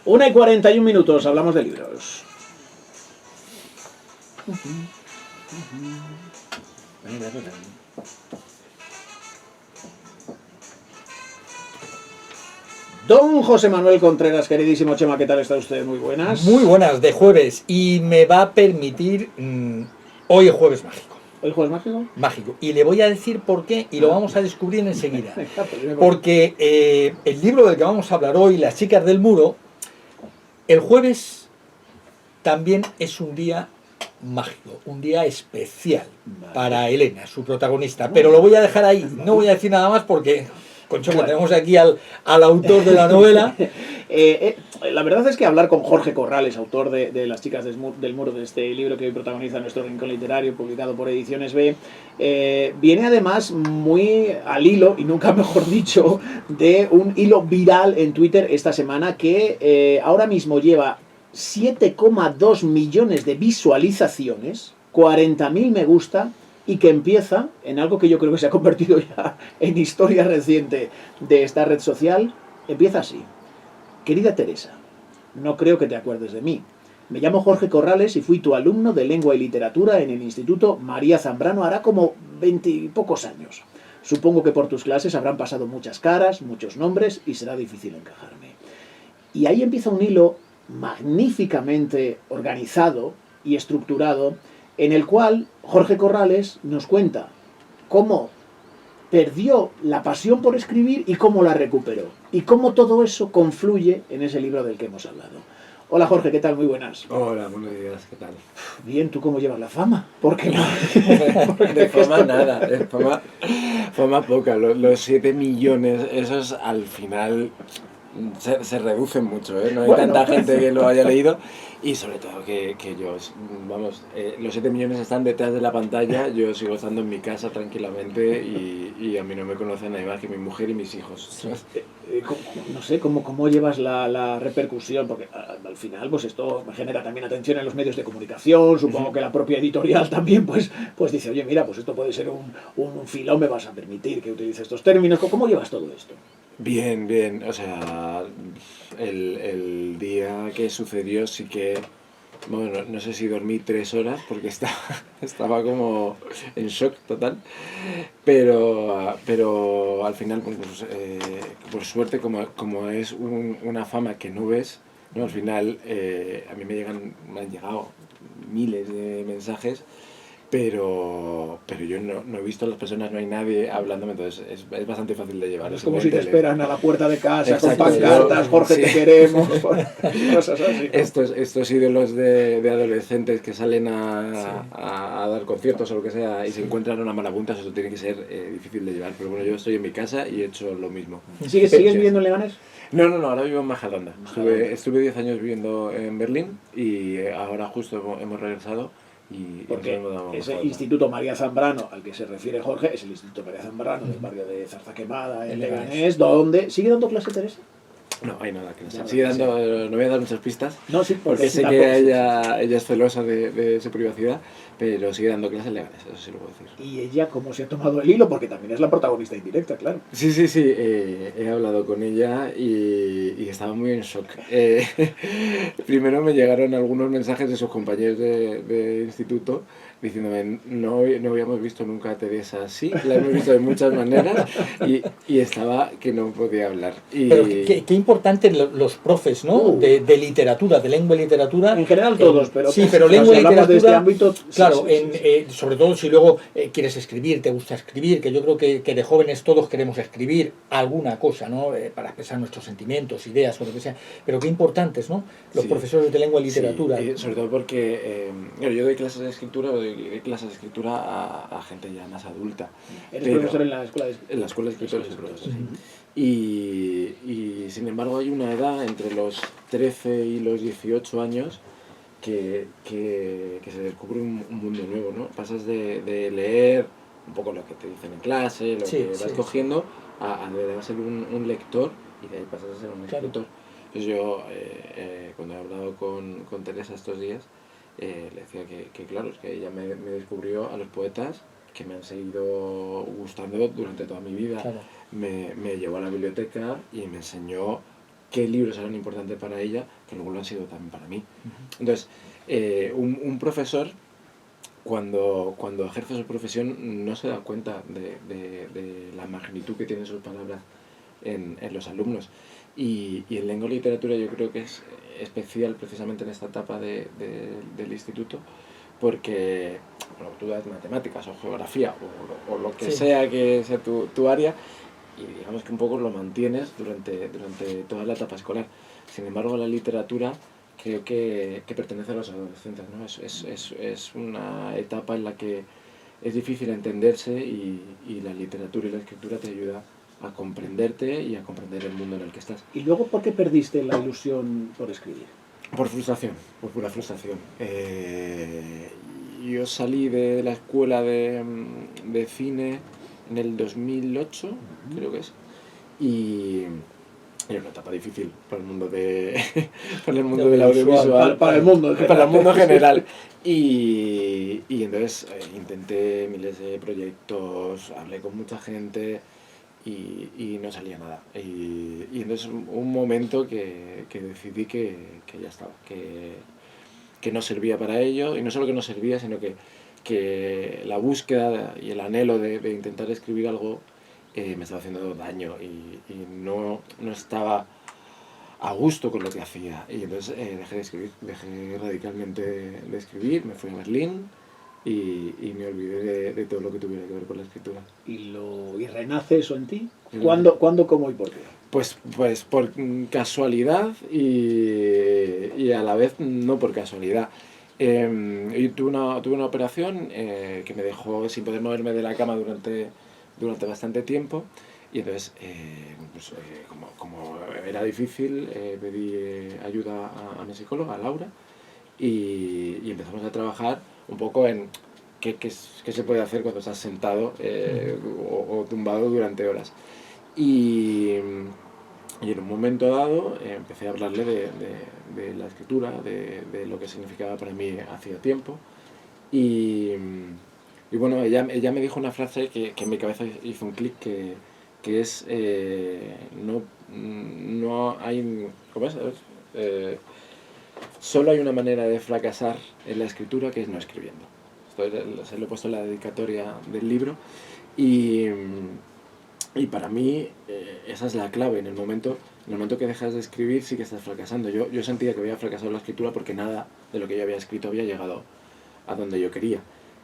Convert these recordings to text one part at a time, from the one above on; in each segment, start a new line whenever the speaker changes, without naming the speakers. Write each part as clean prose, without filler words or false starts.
1:41, hablamos de libros. Don José Manuel Contreras, queridísimo Chema, ¿qué tal está usted? Muy buenas.
Muy buenas, de jueves. Y me va a permitir... hoy es jueves mágico.
¿Hoy jueves mágico?
Mágico. Y le voy a decir por qué y lo vamos a descubrir enseguida. Porque el libro del que vamos a hablar hoy, Las chicas del muro, el jueves también es un día mágico, un día especial para Elena, su protagonista. Pero lo voy a dejar ahí. No voy a decir nada más porque... Concho, que tenemos aquí al autor de la novela.
La verdad es que hablar con Jorge Corrales, autor de Las chicas del muro, de este libro que hoy protagoniza nuestro rincón literario, publicado por Ediciones B, viene además muy al hilo, y nunca mejor dicho, de un hilo viral en Twitter esta semana que ahora mismo lleva 7,2 millones de visualizaciones, 40.000 me gusta, y que empieza en algo que yo creo que se ha convertido ya en historia reciente de esta red social. Empieza así: querida Teresa, no creo que te acuerdes de mí. Me llamo Jorge Corrales y fui tu alumno de Lengua y Literatura en el Instituto María Zambrano hará como 20 y pocos años. Supongo que por tus clases habrán pasado muchas caras, muchos nombres y será difícil encajarme. Y ahí empieza un hilo magníficamente organizado y estructurado, en el cual Jorge Corrales nos cuenta cómo perdió la pasión por escribir y cómo la recuperó. Y cómo todo eso confluye en ese libro del que hemos hablado. Hola Jorge, ¿qué tal? Muy buenas.
Hola, buenos días, ¿qué tal?
Bien, ¿tú cómo llevas la fama? ¿Por qué no?
De fama nada, de fama poca. Los 7 millones, esos al final se reducen mucho, ¿eh? No hay tanta gente que lo haya leído. Y sobre todo que yo, vamos, los 7 millones están detrás de la pantalla, yo sigo estando en mi casa tranquilamente y a mí no me conoce nadie más que mi mujer y mis hijos.
Sí. No sé, ¿cómo llevas la repercusión? Porque al final pues esto genera también atención en los medios de comunicación, supongo que la propia editorial también pues dice, oye, mira, pues esto puede ser un filón, me vas a permitir que utilice estos términos. ¿Cómo llevas todo esto?
Bien, o sea, el día que sucedió sí que, bueno, no sé si dormí 3 horas porque estaba como en shock total, pero al final, pues, por suerte, como es una fama que no ves, ¿no? Al final a mí me han llegado miles de mensajes, pero yo no he visto a las personas, no hay nadie hablándome, entonces es bastante fácil de llevar.
Es como si te esperan a la puerta de casa.
Exacto,
con pancartas, Jorge, sí, te queremos, cosas así, ¿no?
Estos ídolos de adolescentes que salen a dar conciertos o lo que sea y se encuentran una marabunta, eso tiene que ser difícil de llevar, pero bueno, yo estoy en mi casa y he hecho lo mismo.
¿Sigues viviendo en Leganés?
No, ahora vivo en Majadahonda. Estuve 10 años viviendo en Berlín y ahora justo hemos regresado.
Porque ese Instituto María Zambrano al que se refiere Jorge es el Instituto María Zambrano del barrio de Zarzaquemada, en Leganés, donde... ¿Sigue dando clase Teresa?
No, hay nada que no sigue dando, no voy a dar muchas pistas,
no, sí,
porque sé que ella es celosa de su privacidad, pero sigue dando clases legales, eso sí lo puedo decir.
¿Y ella cómo se ha tomado el hilo? Porque también es la protagonista indirecta, claro.
Sí, he hablado con ella y estaba muy en shock. Primero me llegaron algunos mensajes de sus compañeros de instituto diciéndome, no habíamos visto nunca a Teresa así, la hemos visto de muchas maneras y estaba que no podía hablar.
Pero qué importante los profes, ¿no? De literatura, de lengua y literatura.
En general todos, pero...
Sí, pero lengua y literatura...
de este ámbito,
claro, sobre todo si luego quieres escribir, te gusta escribir, que yo creo que de jóvenes todos queremos escribir alguna cosa, ¿no? Para expresar nuestros sentimientos, ideas o lo que sea. Pero qué importantes, ¿no? Los profesores de lengua y literatura.
Sí, sobre todo porque yo doy clases de escritura, a gente ya más adulta.
¿Eres profesor en la escuela de escritura?
En la escuela de escritores y profesores, sí. Y sin embargo hay una edad entre los 13 y los 18 años que se descubre un mundo nuevo, ¿no? Pasas de leer un poco lo que te dicen en clase, lo que vas cogiendo, a de ser un lector, y de ahí pasas a ser un escritor. Entonces yo, cuando he hablado con Teresa estos días, le decía que claro, es que ella me descubrió a los poetas que me han seguido gustando durante toda mi vida. Claro. Me llevó a la biblioteca y me enseñó qué libros eran importantes para ella, que luego lo han sido también para mí. Entonces, un profesor, cuando ejerce su profesión, no se da cuenta de la magnitud que tienen sus palabras en los alumnos. Y en lengua y literatura yo creo que es especial precisamente en esta etapa del instituto, porque bueno, tú das matemáticas o geografía o lo que sea que sea tu área, y digamos que un poco lo mantienes durante toda la etapa escolar. Sin embargo, la literatura creo que pertenece a los adolescentes, ¿no? Es una etapa en la que es difícil entenderse, y la literatura y la escritura te ayuda a comprenderte y a comprender el mundo en el que estás.
¿Y luego por qué perdiste la ilusión por escribir?
Por frustración, por pura frustración. Yo salí de la escuela de cine en el 2008, creo que es, y era una etapa difícil para el mundo para el mundo del audiovisual,
para el mundo en general.
para el mundo general. Y entonces intenté miles de proyectos, hablé con mucha gente y no salía nada. Y entonces un momento que decidí que ya estaba, que no servía para ello, y no solo que no servía, sino que la búsqueda y el anhelo de intentar escribir algo me estaba haciendo daño, y no estaba a gusto con lo que hacía. Y entonces dejé de escribir, dejé radicalmente de escribir, me fui a Berlín y me olvidé de todo lo que tuviera que ver con la escritura.
¿Y renace eso en ti? ¿Cuándo, cómo y por qué?
Pues por casualidad y a la vez no por casualidad. Yo tuve una operación que me dejó sin poder moverme de la cama durante bastante tiempo, y entonces como era difícil, pedí ayuda a mi psicóloga, a Laura, y empezamos a trabajar un poco en qué se puede hacer cuando estás sentado o tumbado durante horas. Y en un momento dado empecé a hablarle de la escritura, de lo que significaba para mí hacía tiempo, y bueno, ella me dijo una frase que en mi cabeza hizo un clic, que es no hay, ¿cómo es? Solo hay una manera de fracasar en la escritura, que es no escribiendo. Esto se lo he puesto en la dedicatoria del libro, y para mí esa es la clave. En el momento que dejas de escribir, sí que estás fracasando. Yo sentía que había fracasado en la escritura porque nada de lo que yo había escrito había llegado a donde yo quería.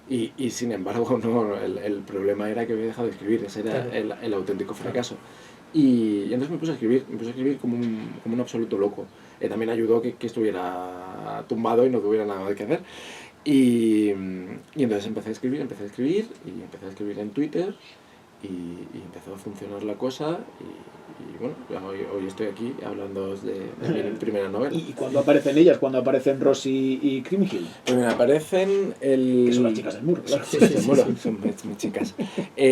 Y sin embargo, no, el problema era que había dejado de escribir. Ese era el auténtico fracaso. Y entonces me puse a escribir como un absoluto loco. También ayudó que estuviera tumbado y no tuviera nada que hacer. Y entonces empecé a escribir, y empecé a escribir en Twitter, y empezó a funcionar la cosa, y bueno, hoy estoy aquí hablando de mi primera novela.
¿Y cuándo aparecen ellas? ¿Cuándo aparecen Rosy y Crimhill?
Pues mira, aparecen
que son las chicas del muro, claro.
Son mis chicas.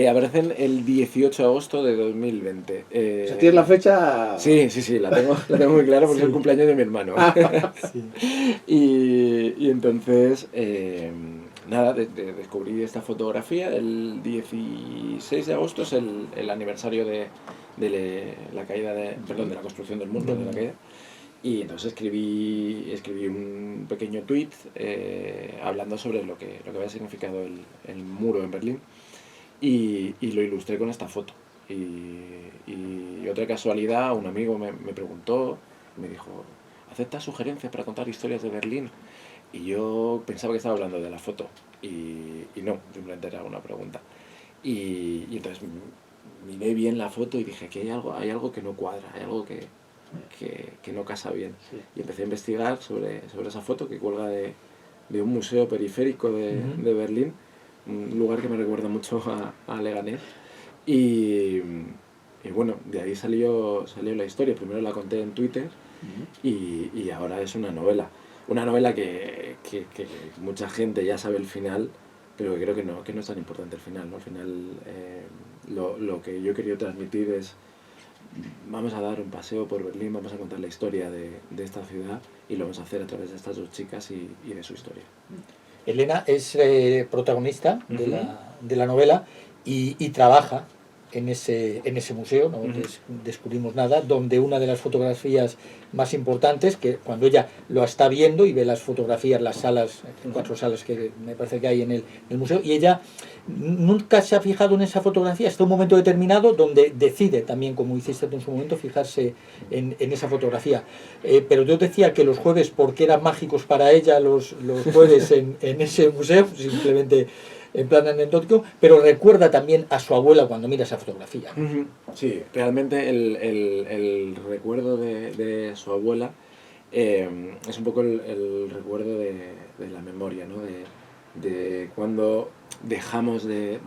Aparecen el 18 de agosto de 2020.
O sea, ¿tienes la fecha?
Sí, la tengo muy clara porque es el cumpleaños de mi hermano. Y entonces, nada, descubrí esta fotografía. El 16 de agosto es el aniversario de la caída de la construcción del muro, de la caída. Y entonces escribí un pequeño tweet hablando sobre lo que había significado el muro en Berlín, y lo ilustré con esta foto. Y otra casualidad, un amigo me preguntó, me dijo: ¿aceptas sugerencias para contar historias de Berlín? Y yo pensaba que estaba hablando de la foto, y no, simplemente era una pregunta. Y entonces miré bien la foto y dije que hay algo que no cuadra, hay algo que no casa bien. Sí. Y empecé a investigar sobre esa foto que cuelga de un museo periférico de Berlín, un lugar que me recuerda mucho a Leganés. Y bueno, de ahí salió la historia. Primero la conté en Twitter, y ahora es una novela. Una novela que mucha gente ya sabe el final, pero que creo que no es tan importante el final, ¿no? Al final lo que yo he querido transmitir es: vamos a dar un paseo por Berlín, vamos a contar la historia de esta ciudad, y lo vamos a hacer a través de estas dos chicas y de su historia.
Elena es protagonista de la novela y trabaja en ese museo, no descubrimos nada, donde una de las fotografías más importantes, que cuando ella lo está viendo y ve las fotografías, las salas, 4 salas que me parece que hay en el museo, y ella nunca se ha fijado en esa fotografía hasta un momento determinado donde decide también, como hiciste en su momento, fijarse en esa fotografía. Pero yo decía que los jueves, porque eran mágicos para ella los jueves en ese museo, simplemente en plan anecdótico, pero recuerda también a su abuela cuando mira esa fotografía.
Sí, realmente el recuerdo de su abuela es un poco el recuerdo de la memoria, ¿no? De cuando dejamos de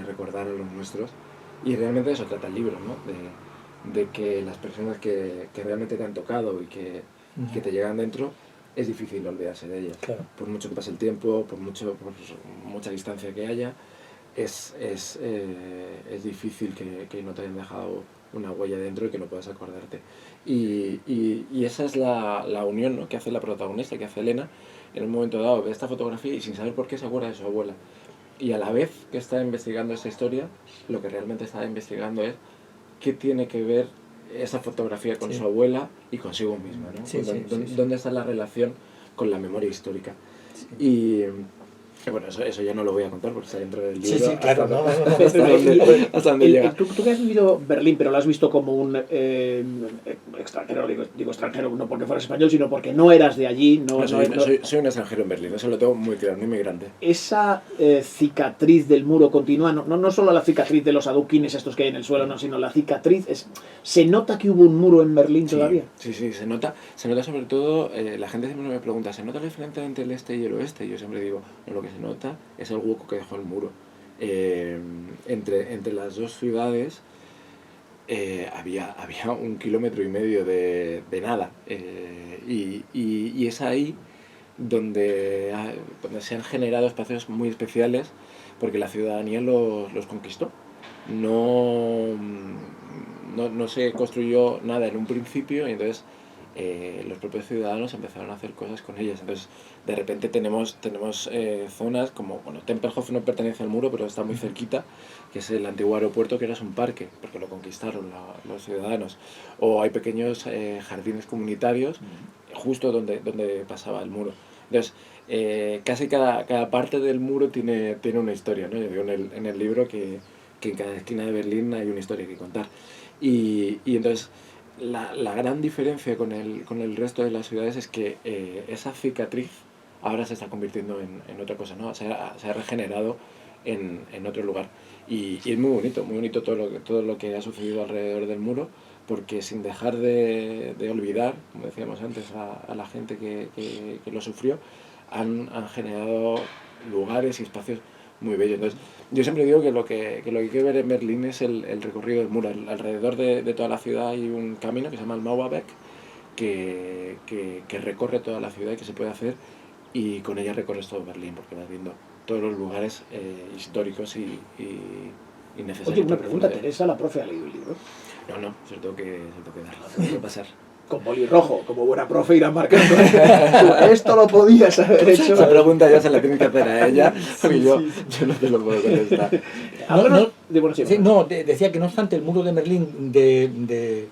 recordar a los nuestros, y realmente de eso trata el libro, ¿no? De que las personas que realmente te han tocado y que te llegan dentro, es difícil olvidarse de ellas.
Claro.
Por mucho que pase el tiempo, por mucha distancia que haya, es difícil que no te hayan dejado una huella dentro y que no puedas acordarte. Y esa es la unión, ¿no?, que hace la protagonista, que hace Elena. En un momento dado ve esta fotografía y sin saber por qué se acuerda de su abuela. Y a la vez que está investigando esa historia, lo que realmente está investigando es qué tiene que ver esa fotografía con su abuela y consigo misma, ¿no? ¿Dónde está la relación con la memoria histórica? Sí. Y bueno, eso ya no lo voy a contar porque está dentro del libro.
Sí, claro.
Hasta dónde llega.
Tú que has vivido Berlín, pero lo has visto como un extranjero, digo extranjero no porque fueras español, sino porque no eras de allí.
Soy un extranjero en Berlín, eso lo tengo muy claro, un inmigrante.
Esa cicatriz del muro continúa, no solo la cicatriz de los adoquines estos que hay en el suelo, no, sino la cicatriz. ¿Se nota que hubo un muro en Berlín todavía?
Sí, se nota sobre todo, la gente siempre me pregunta, ¿se nota la diferencia entre el este y el oeste? Y yo siempre digo, no, lo que se nota es el hueco que dejó el muro. Entre las dos ciudades había 1,5 kilómetros de nada, y es ahí donde se han generado espacios muy especiales porque la ciudadanía los conquistó. No se construyó nada en un principio y entonces los propios ciudadanos empezaron a hacer cosas con ellas. Entonces de repente tenemos zonas como, bueno, Tempelhof no pertenece al muro pero está muy cerquita, que es el antiguo aeropuerto, que era un parque porque lo conquistaron los ciudadanos, o hay pequeños jardines comunitarios justo donde pasaba el muro. Entonces casi cada parte del muro tiene una historia, ¿no? Yo digo en el libro que en cada esquina de Berlín hay una historia que contar, y entonces la gran diferencia con el resto de las ciudades es que esa cicatriz ahora se está convirtiendo en otra cosa, ¿no? Se ha regenerado en otro lugar, y es muy bonito todo lo que ha sucedido alrededor del muro, porque sin dejar de olvidar, como decíamos antes, a la gente que lo sufrió, han generado lugares y espacios muy bello. Entonces, yo siempre digo que lo que hay que ver en Berlín es el recorrido del muro. Alrededor de toda la ciudad hay un camino que se llama el Mauerweg, que recorre toda la ciudad y que se puede hacer, y con ella recorres todo Berlín, porque vas viendo todos los lugares históricos y necesarios.
Oye, una pregunta, ¿Teresa, la profe, ha leído el libro?
No, se lo tengo que dar, tengo que pasar.
Con boli rojo, como buena profe, irá marcando. Esto lo podías haber hecho.
Esa pregunta ya se la tienes que hacer a ella, porque yo no te lo puedo contestar.
Decía que no obstante el muro de Berlín, de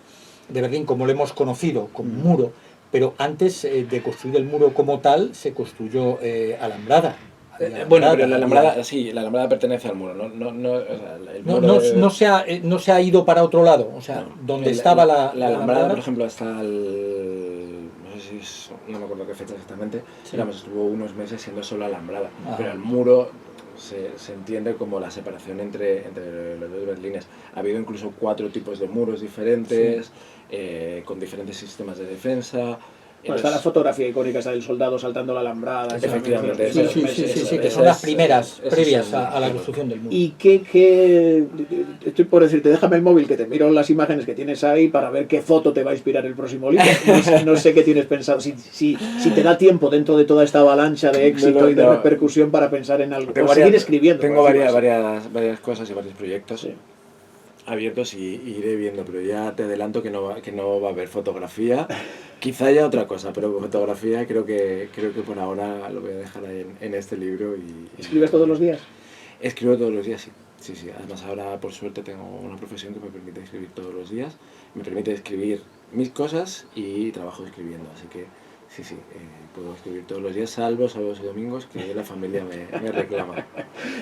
Berlín como lo hemos conocido, como muro, pero antes de construir el muro como tal, se construyó alambrada.
Bueno, pero la alambrada pertenece al muro,
no se ha ido para otro lado, o sea, donde estaba la
alambrada, por ejemplo, hasta no me acuerdo qué fecha exactamente, estuvo unos meses siendo solo alambrada, pero el muro se entiende como la separación entre los dos Berlines. Ha habido incluso 4 tipos de muros diferentes, con diferentes sistemas de defensa.
Bueno, está la fotografía icónica esa del soldado saltando la alambrada.
Efectivamente.
Que son las primeras, previas a la construcción del muro.
¿Y qué? Estoy por decirte, déjame el móvil que te miro las imágenes que tienes ahí para ver qué foto te va a inspirar el próximo libro. No sé qué tienes pensado. Si te da tiempo dentro de toda esta avalancha de éxito y de repercusión para pensar en algo. O seguir escribiendo.
Tengo varias cosas y varios proyectos abiertos, y iré viendo, pero ya te adelanto que no va a haber fotografía. Quizá haya otra cosa, pero fotografía creo que por ahora lo voy a dejar ahí en este libro.
¿Escribes todos los días?
Escribo todos los días, sí. Sí, sí. Además ahora por suerte tengo una profesión que me permite escribir todos los días. Me permite escribir mis cosas y trabajo escribiendo. Así que sí, sí, puedo escribir todos los días, salvo sábados y domingos, que la familia me reclama.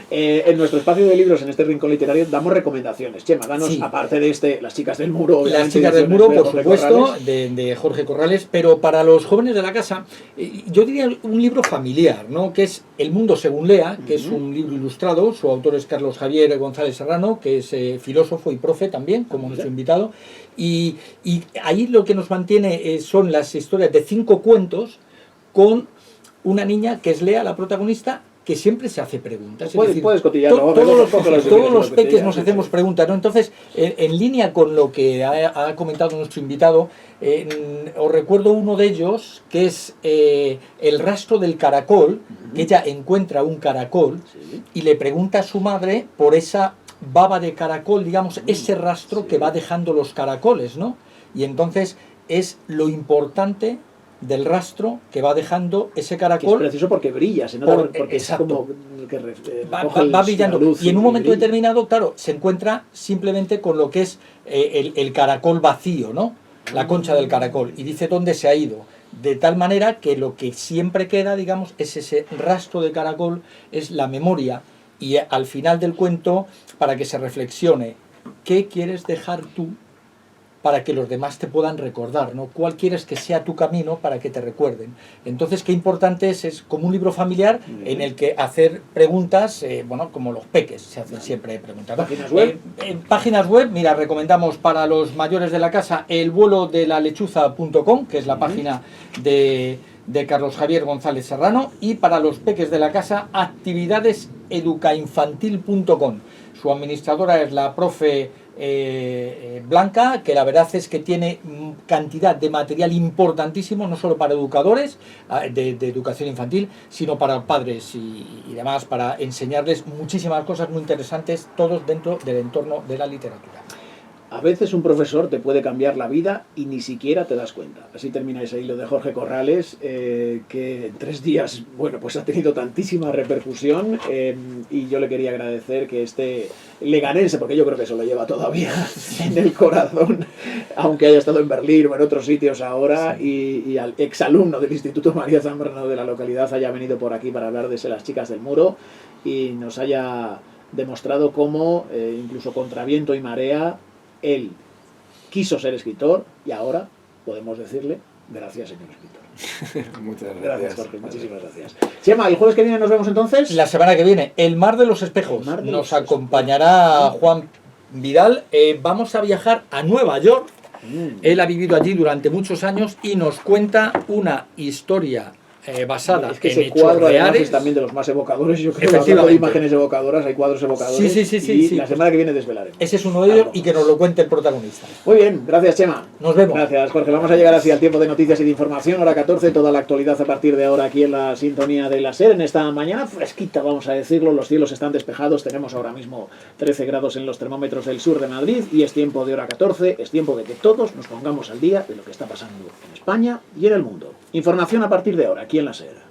En nuestro espacio de libros, en este rincón literario, damos recomendaciones. Chema, danos,
Sí.
aparte de Las chicas del muro.
Las chicas del muro, por supuesto, de Jorge Corrales, pero para los jóvenes de la casa, yo diría un libro familiar, ¿no? Que es El mundo según Lea, que es un libro ilustrado. Su autor es Carlos Javier González Serrano, que es filósofo y profe también, como nuestro invitado. Y ahí lo que nos mantiene son las historias de 5 cuentos con una niña que es Lea, la protagonista, que siempre se hace preguntas.
Puedes cotillarlo.
Todos los peques nos hacemos preguntas, ¿no? Entonces, en línea con lo que ha comentado nuestro invitado, os recuerdo uno de ellos, que es El rastro del caracol, que ella encuentra un caracol y le pregunta a su madre por esa baba de caracol, digamos, ese rastro que va dejando los caracoles, ¿no? Y entonces es lo importante del rastro que va dejando ese caracol.
Que es preciso porque brilla, se nota, porque
exacto.
es como que
va brillando. Y en un momento determinado, claro, se encuentra simplemente con lo que es el caracol vacío, ¿no? La concha del caracol. Y dice dónde se ha ido. De tal manera que lo que siempre queda, digamos, es ese rastro de caracol, es la memoria. Y al final del cuento, para que se reflexione, ¿qué quieres dejar tú para que los demás te puedan recordar, ¿no? ¿Cuál quieres que sea tu camino para que te recuerden? Entonces, qué importante es como un libro familiar en el que hacer preguntas, bueno, como los peques se hacen siempre preguntas, ¿no?
¿Páginas web?
En páginas web, mira, recomendamos para los mayores de la casa elvuelodela.lechuza.com, que es la página de Carlos Javier González Serrano, y para los peques de la casa, actividadeseducainfantil.com. Su administradora es la profe Blanca, que la verdad es que tiene cantidad de material importantísimo, no solo para educadores de educación infantil, sino para padres y demás, para enseñarles muchísimas cosas muy interesantes, todos dentro del entorno de la literatura.
A veces un profesor te puede cambiar la vida y ni siquiera te das cuenta. Así termina ese hilo de Jorge Corrales, que en 3 días, bueno, pues ha tenido tantísima repercusión, y yo le quería agradecer que este leganense, porque yo creo que eso lo lleva todavía en el corazón, aunque haya estado en Berlín o en otros sitios ahora, y al exalumno del Instituto María Zambrano de la localidad haya venido por aquí para hablar de Las chicas del muro y nos haya demostrado cómo, incluso contra viento y marea, él quiso ser escritor y ahora podemos decirle gracias, señor escritor.
Muchas gracias.
Gracias, Jorge. Muchísimas gracias. Chema, el jueves que viene nos vemos entonces.
La semana que viene, El mar de los espejos. Nos acompañará Juan Vidal. Vamos a viajar a Nueva York. Él ha vivido allí durante muchos años y nos cuenta una historia basada
es que
en
ese
hechos
cuadro
reales.
es también de los más evocadores. Yo creo que
Efectivamente.
hablando de imágenes evocadoras, hay cuadros evocadores.
Sí.
La semana que viene desvelaremos.
Ese es uno de ellos y que nos lo cuente el protagonista.
Muy bien, gracias, Chema.
Nos vemos.
Gracias, Jorge. Vamos a llegar así al tiempo de noticias y de información. Hora 14, toda la actualidad a partir de ahora aquí en la sintonía de la SER. En esta mañana fresquita, vamos a decirlo, los cielos están despejados. Tenemos ahora mismo 13 grados en los termómetros del sur de Madrid y es tiempo de hora 14. Es tiempo de que todos nos pongamos al día de lo que está pasando en España y en el mundo. Información a partir de ahora aquí en la SER.